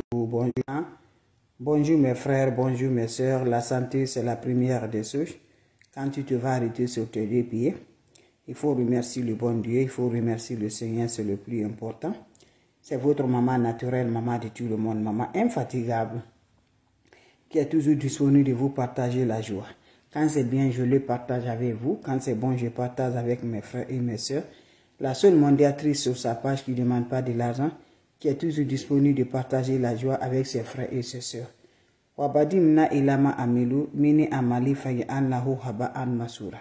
bonjour. Bonjour mes frères, bonjour mes soeurs. La santé, c'est la première des choses. Quand tu te vas arrêter sur tes deux pieds, il faut remercier le bon Dieu, il faut remercier le Seigneur, c'est le plus important. C'est votre maman naturelle, maman de tout le monde, maman infatigable, qui est toujours disponible de vous partager la joie. Quand c'est bien, je le partage avec vous. Quand c'est bon, je partage avec mes frères et mes soeurs. La seule mondiatrice sur sa page qui ne demande pas de l'argent, qui est toujours disponible de partager la joie avec ses frères et ses soeurs. Wabadi mna ilama amilu mini amali fagi an lahu haba an masura.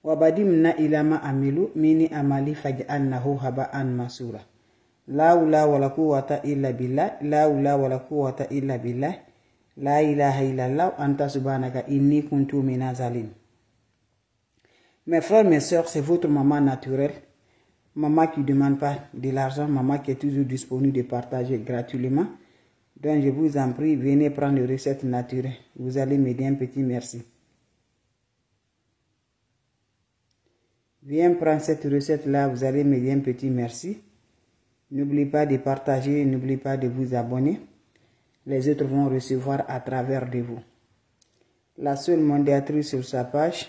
Wabadi mna ilama amilu mini amali fagi an lahu haba an masura. La ula wala quwwata illa billah, la ula wala quwwata illa billah, la ilaha illallah, anta subhanaka inni kuntu minazalim. Mes frères, mes soeurs, c'est votre maman naturelle. Maman qui ne demande pas de l'argent, maman qui est toujours disponible de partager gratuitement. Donc je vous en prie, venez prendre les recettes naturelles. Vous allez m'aider un petit merci. Viens prendre cette recette-là, vous allez m'aider un petit merci. N'oubliez pas de partager, n'oubliez pas de vous abonner. Les autres vont recevoir à travers de vous. La seule mondiatrice sur sa page,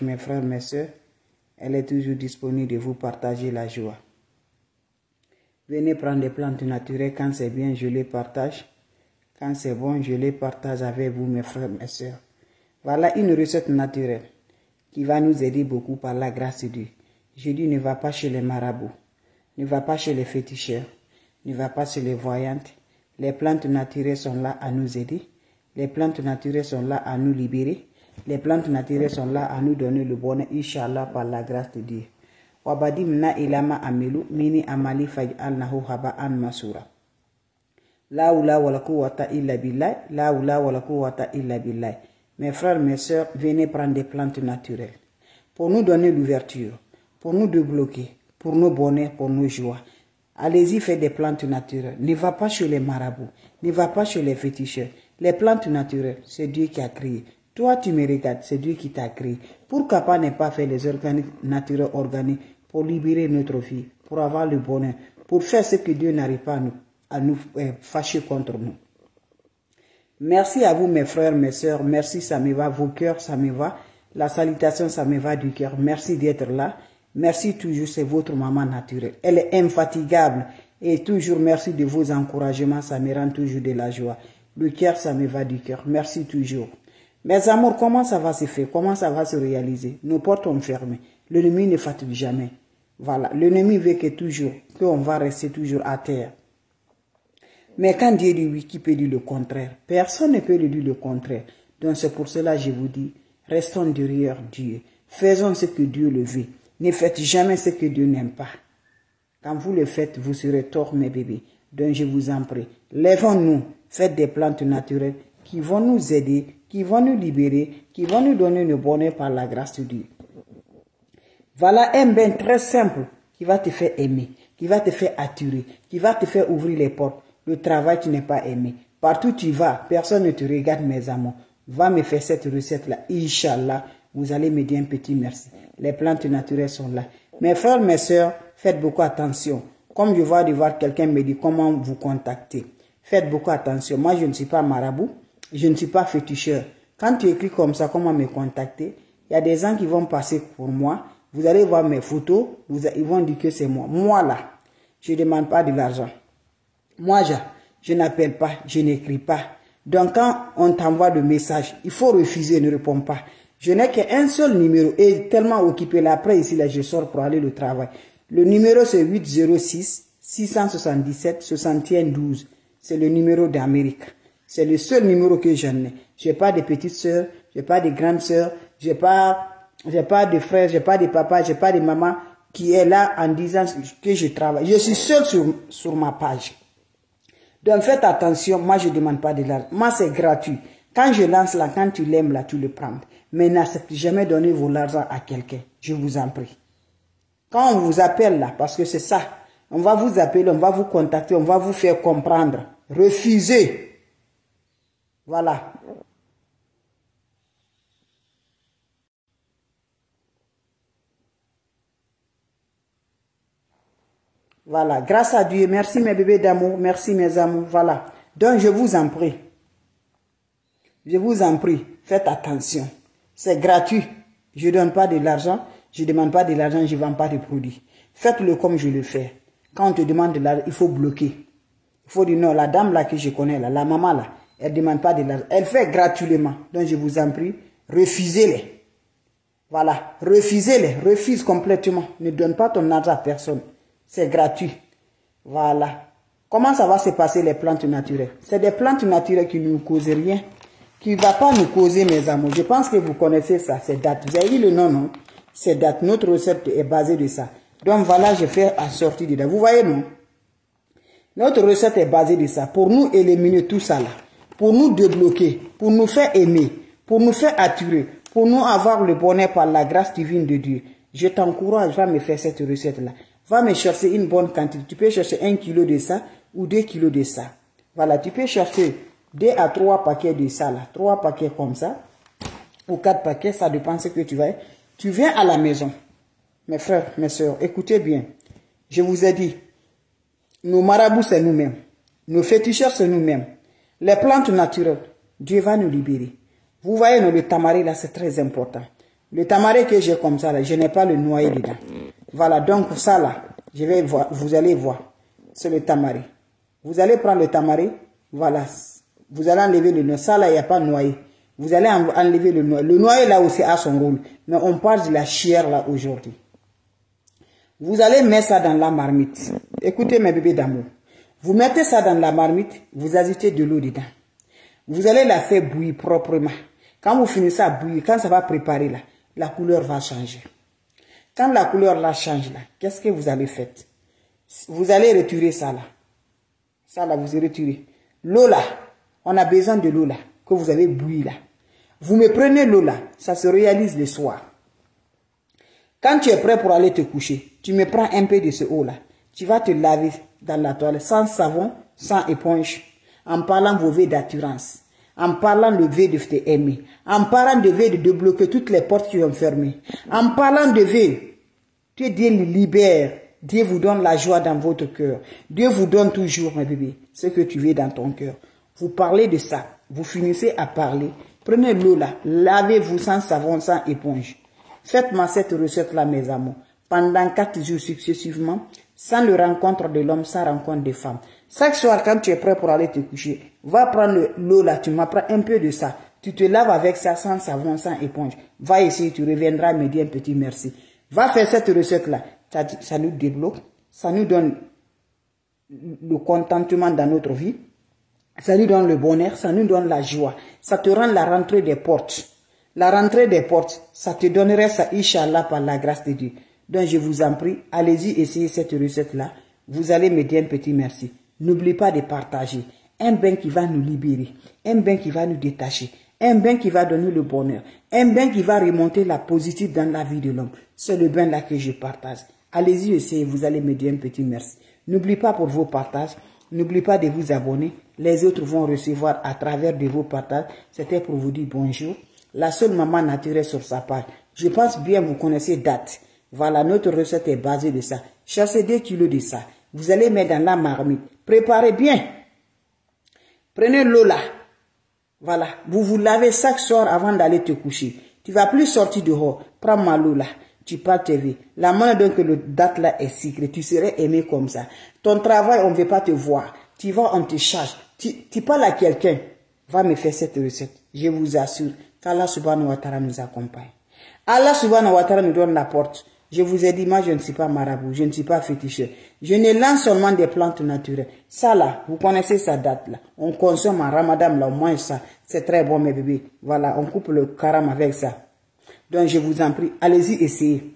mes frères, mes soeurs, elle est toujours disponible de vous partager la joie. Venez prendre des plantes naturelles. Quand c'est bien, je les partage. Quand c'est bon, je les partage avec vous, mes frères, mes soeurs. Voilà une recette naturelle qui va nous aider beaucoup par la grâce de Dieu. Je dis, ne va pas chez les marabouts, ne va pas chez les féticheurs, ne va pas chez les voyantes. Les plantes naturelles sont là à nous aider. Les plantes naturelles sont là à nous libérer. Les plantes naturelles sont là à nous donner le bonheur, Inch'Allah, par la grâce de Dieu. Wabadi mna ilama amilu mini amali faj'alnahu haba'an masura. La oula wala quwwata illa billah, la oula wala quwwata illa billah. Mes frères, mes soeurs, venez prendre des plantes naturelles pour nous donner l'ouverture, pour nous débloquer, pour nos bonheurs, pour nos joies. Allez-y, faites des plantes naturelles. Ne va pas chez les marabouts, ne va pas chez les féticheurs. Les plantes naturelles, c'est Dieu qui a créé. Toi, tu me regardes, c'est Dieu qui t'a créé. Pourquoi pas ne pas faire les organiques naturels organiques pour libérer notre vie, pour avoir le bonheur, pour faire ce que Dieu n'arrive pas à nous fâcher contre nous. Merci à vous, mes frères, mes soeurs. Merci, ça me va. Vos cœurs, ça me va. La salutation, ça me va du cœur. Merci d'être là. Merci toujours, c'est votre maman naturelle. Elle est infatigable. Et toujours, merci de vos encouragements. Ça me rend toujours de la joie. Le cœur, ça me va du cœur. Merci toujours. Mes amours, comment ça va se faire? Comment ça va se réaliser? Nos portes sont fermées. L'ennemi ne fatigue jamais. Voilà. L'ennemi veut que toujours, qu'on va rester toujours à terre. Mais quand Dieu dit oui, qui peut dire le contraire? Personne ne peut lui dire le contraire. Donc c'est pour cela que je vous dis, restons derrière Dieu. Faisons ce que Dieu le veut. Ne faites jamais ce que Dieu n'aime pas. Quand vous le faites, vous serez tort, mes bébés. Donc je vous en prie, lèvons-nous, faites des plantes naturelles qui vont nous aider, qui vont nous libérer, qui vont nous donner le bonheur par la grâce de Dieu. Voilà un bain très simple qui va te faire aimer, qui va te faire attirer, qui va te faire ouvrir les portes. Le travail, tu n'es pas aimé. Partout où tu vas, personne ne te regarde, mes amours. Va me faire cette recette-là. Inch'Allah, vous allez me dire un petit merci. Les plantes naturelles sont là. Mes frères, mes soeurs, faites beaucoup attention. Comme je vois de voir quelqu'un me dit comment vous contacter. Faites beaucoup attention. Moi, je ne suis pas marabout. Je ne suis pas féticheur. Quand tu écris comme ça, comment me contacter, il y a des gens qui vont passer pour moi. Vous allez voir mes photos. Ils vont dire que c'est moi. Moi, là, je ne demande pas de l'argent. Moi, je n'appelle pas, je n'écris pas. Donc, quand on t'envoie de messages, il faut refuser, ne réponds pas. Je n'ai qu'un seul numéro et tellement occupé là. Après, ici, là, je sors pour aller au travail. Le numéro, c'est 806 677 61 12. C'est le numéro d'Amérique. C'est le seul numéro que j'en ai. Je n'ai pas de petites sœurs, je n'ai pas de grandes sœurs, je n'ai pas de frères, je n'ai pas de papa, je n'ai pas de maman qui est là en disant que je travaille. Je suis seul sur ma page. Donc faites attention, moi je ne demande pas de l'argent. Moi c'est gratuit. Quand je lance là, quand tu l'aimes là, tu le prends. Mais n'acceptez jamais donner vos argent à quelqu'un. Je vous en prie. Quand on vous appelle là, parce que c'est ça, on va vous appeler, on va vous contacter, on va vous faire comprendre. Refusez. Voilà. Voilà, grâce à Dieu. Merci mes bébés d'amour, merci mes amours. Voilà. Donc je vous en prie. Je vous en prie, faites attention. C'est gratuit. Je ne donne pas de l'argent, je ne demande pas de l'argent, je ne vends pas de produits. Faites-le comme je le fais. Quand on te demande de l'argent, il faut bloquer. Il faut dire non, la dame là que je connais, là, la maman là, elle ne demande pas de l'argent. Elle fait gratuitement. Donc je vous en prie, refusez-les. Voilà, refusez-les, refuse complètement. Ne donne pas ton argent à personne. C'est gratuit. Voilà. Comment ça va se passer les plantes naturelles? C'est des plantes naturelles qui ne nous causent rien. Qui ne va pas nous causer, mes amours. Je pense que vous connaissez ça, c'est date. Vous avez vu le nom, non? C'est date. Notre recette est basée de ça. Donc voilà, je fais en sortie de là. Vous voyez, non? Notre recette est basée de ça. Pour nous éliminer tout ça là. Pour nous débloquer. Pour nous faire aimer. Pour nous faire attirer. Pour nous avoir le bonheur par la grâce divine de Dieu. Je t'encourage, va me faire cette recette là. Va me chercher une bonne quantité. Tu peux chercher 1 kilo de ça ou 2 kilos de ça. Voilà, tu peux chercher 2 à 3 paquets de ça là. 3 paquets comme ça. Ou 4 paquets, ça dépend de ce que tu vas. Tu viens à la maison. Mes frères, mes soeurs, écoutez bien. Je vous ai dit, nos marabouts c'est nous-mêmes. Nos féticheurs c'est nous-mêmes. Les plantes naturelles, Dieu va nous libérer. Vous voyez, le tamarin là, c'est très important. Le tamarin que j'ai comme ça là, je n'ai pas le noyer dedans. Voilà, donc ça là, je vais voir, vous allez voir. C'est le tamarin. Vous allez prendre le tamarin, voilà. Vous allez enlever le noyer. Ça là, il n'y a pas de noyer. Vous allez enlever le noyer. Le noyer là aussi a son rôle. Mais on parle de la chair là aujourd'hui. Vous allez mettre ça dans la marmite. Écoutez mes bébés d'amour. Vous mettez ça dans la marmite, vous ajoutez de l'eau dedans. Vous allez la faire bouillir proprement. Quand vous finissez à bouillir, quand ça va préparer là, la couleur va changer. Quand la couleur là change là, qu'est-ce que vous allez faire? Vous allez retirer ça là. Ça là, vous allez retirer. L'eau là, on a besoin de l'eau là, que vous avez bouilli là. Vous me prenez l'eau là, ça se réalise le soir. Quand tu es prêt pour aller te coucher, tu me prends un peu de ce eau là. Tu vas te laver dans la toilette sans savon, sans éponge, en parlant vos vœux d'assurance, en parlant le vœu de t'aimer, en parlant de vœu de débloquer toutes les portes qui ont fermées, en parlant de vœux, Dieu le libère. Dieu vous donne la joie dans votre cœur. Dieu vous donne toujours, mes bébés, ce que tu veux dans ton cœur. Vous parlez de ça. Vous finissez à parler. Prenez l'eau là. Lavez-vous sans savon, sans éponge. Faites-moi cette recette-là, mes amours. Pendant 4 jours successivement, sans le rencontre de l'homme, sans rencontre des femmes. Chaque soir, quand tu es prêt pour aller te coucher, va prendre l'eau là. Tu m'apprends un peu de ça. Tu te laves avec ça, sans savon, sans éponge. Va ici, tu reviendras me dire un petit merci. Va faire cette recette-là. Ça nous débloque, ça nous donne le contentement dans notre vie, ça nous donne le bonheur, ça nous donne la joie, ça te rend la rentrée des portes. La rentrée des portes, ça te donnerait ça, Inch'Allah, par la grâce de Dieu. Donc je vous en prie, allez-y essayer cette recette-là, vous allez me dire un petit merci. N'oubliez pas de partager. Un bain qui va nous libérer, un bain qui va nous détacher, un bain qui va donner le bonheur, un bain qui va remonter la positive dans la vie de l'homme. C'est le bain là que je partage. Allez-y essayez, vous allez me dire un petit merci. N'oubliez pas pour vos partages, n'oubliez pas de vous abonner. Les autres vont recevoir à travers de vos partages. C'était pour vous dire bonjour. La seule maman naturelle sur sa page. Je pense bien vous connaissez date. Voilà, notre recette est basée de ça. Cherchez 2 kilos de ça. Vous allez mettre dans la marmite. Préparez bien. Prenez l'eau là. Voilà, vous vous lavez chaque soir avant d'aller te coucher. Tu vas plus sortir dehors. Prends ma l'eau là. Tu parles TV. La manière dont le date là est secret, tu serais aimé comme ça. Ton travail, on ne veut pas te voir. Tu vas, on te charge. Tu parles à quelqu'un. Va me faire cette recette. Je vous assure qu'Allah subhanahu wa ta'ala nous accompagne. Allah subhanahu wa ta'ala nous donne la porte. Je vous ai dit, moi je ne suis pas marabout, je ne suis pas féticheur. Je ne lance seulement des plantes naturelles. Ça là, vous connaissez sa date là. On consomme en ramadan là, on mange ça. C'est très bon mes bébés. Voilà, on coupe le karam avec ça. Donc je vous en prie, allez-y essayez.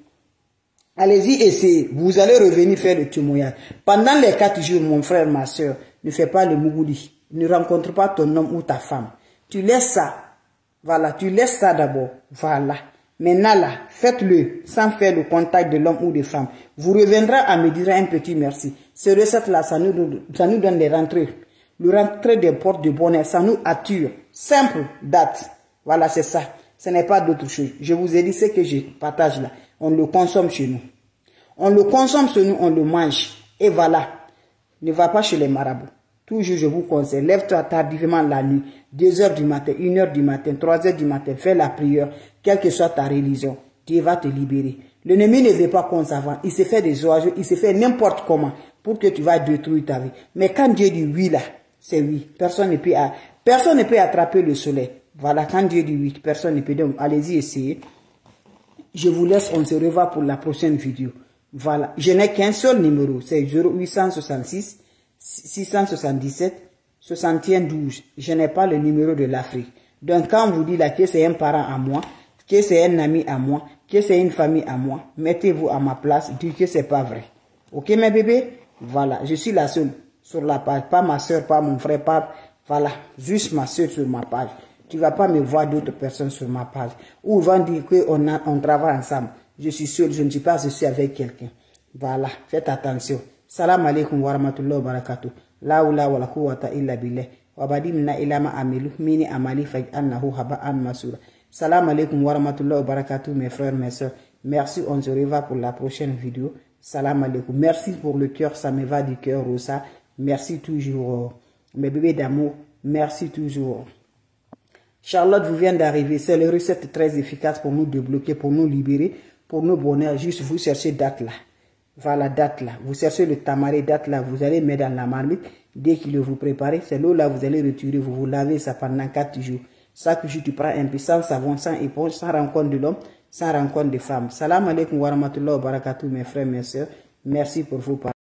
Allez-y essayez. Vous allez revenir faire le témoignage. Pendant les 4 jours, mon frère, ma soeur, ne fais pas le mougoudi. Ne rencontre pas ton homme ou ta femme. Tu laisses ça. Voilà, tu laisses ça d'abord. Voilà. Maintenant là, faites-le sans faire le contact de l'homme ou de femme. Vous reviendrez à me dire un petit merci. Ces recettes-là, ça nous donne des rentrées. Le rentrée des portes de bonheur, ça nous attire. Simple, date. Voilà, c'est ça. Ce n'est pas d'autre chose. Je vous ai dit ce que je partage là. On le consomme chez nous. On le consomme chez nous, on le mange. Et voilà, ne va pas chez les marabouts. Toujours, je vous conseille, lève-toi tardivement la nuit, 2 h du matin, 1 h du matin, 3 h du matin, fais la prière, quelle que soit ta religion, Dieu va te libérer. L'ennemi ne veut pas qu'on s'avance, il se fait des oiseaux, il se fait n'importe comment pour que tu vas détruire ta vie. Mais quand Dieu dit oui là, c'est oui. Personne ne peut attraper le soleil. Voilà, quand Dieu dit oui, personne ne peut. Donc, allez-y, essayez. Je vous laisse, on se revoit pour la prochaine vidéo. Voilà, je n'ai qu'un seul numéro, c'est 0866 677 61 12. Je n'ai pas le numéro de l'Afrique. Donc quand on vous dit là que c'est un parent à moi, que c'est un ami à moi, que c'est une famille à moi, mettez-vous à ma place, dites que c'est pas vrai. Ok mes bébés? Voilà, je suis la seule sur la page, pas ma soeur, pas mon frère, pas... Voilà, juste ma soeur sur ma page. Tu vas pas me voir d'autres personnes sur ma page. Ou ils vont dire qu'on travaille ensemble. Je suis seul, je ne suis pas associé avec quelqu'un. Voilà, faites attention. Salam alaikum wa rahmatullahi wa barakatuh. La oula wa la quwwata illa billah. Wa badimna ila ma amilu mini amali faj'annahu haba'an masura. Salam alaikum wa rahmatullahi wa barakatuh mes frères, mes soeurs. Merci, on se revoit pour la prochaine vidéo. Salam alaikum. Merci pour le cœur, ça me va du cœur, Rosa. Merci toujours, mes bébés d'amour. Merci toujours. Charlotte vous vient d'arriver. C'est une recette très efficace pour nous débloquer, pour nous libérer, pour nous bonheur. Juste vous cherchez date là. Voilà, date là. Vous cherchez le tamaré, date là. Vous allez mettre dans la marmite. Dès qu'il vous préparez, c'est l'eau là, vous allez retirer. Vous vous lavez ça pendant 4 jours. Chaque jour, tu prends un peu sans savon, sans éponge, sans rencontre de l'homme, sans rencontre de femme. Salam alaikum wa rahmatullahi wa barakatuh, mes frères, mes soeurs. Merci pour vos paroles.